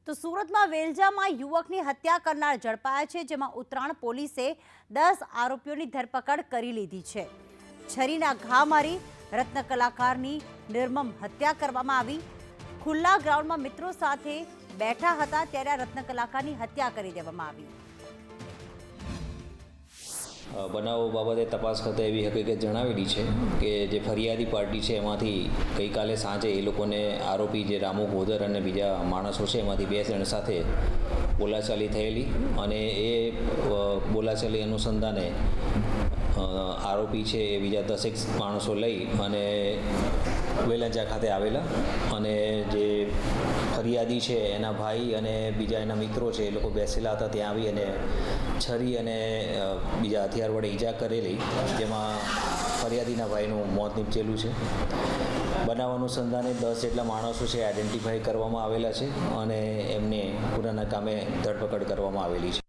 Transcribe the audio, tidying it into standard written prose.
તો સુરતમાં વેલજામાં યુવકની હત્યા કરનાર ઝડપાયા છે, જેમાં ઉત્તરાણ પોલીસે 10 આરોપીઓની ધરપકડ કરી લીધી છે। છરીના ઘા મારી રત્ન કલાકારની નિર્મમ હત્યા કરવામાં આવી। ખુલ્લા ગ્રાઉન્ડમાં મિત્રો સાથે બેઠા હતા ત્યારે આ રત્ન કલાકારની હત્યા કરી દેવામાં આવી। બનાવો બાબતે તપાસ કરતા એવી હકીકત જણાવેલી છે કે જે ફરિયાદી પાર્ટી છે એમાંથી ગઈકાલે સાંજે એ લોકોને આરોપી જે રામુ ગોદર અને બીજા માણસો છે એમાંથી 2 જણ સાથે બોલાચાલી થયેલી અને એ બોલાચાલી અનુસંધાને આરોપી છે એ બીજા 10 માણસો લઈ અને વેલંજા ખાતે આવેલા અને જે ફરિયાદી છે એના ભાઈ અને બીજા એના મિત્રો છે એ લોકો બેસેલા હતા। ત્યાં આવી અને છરી અને બીજા હથિયાર વડે ઈજા કરેલી, જેમાં ફરિયાદીના ભાઈનું મોત નીપજેલું છે। બનાવ અનુસંધાને 10 જેટલા માણસો છે આઈડેન્ટિફાઈ કરવામાં આવેલા છે અને એમને ગુનાના કામે ધરપકડ કરવામાં આવેલી છે।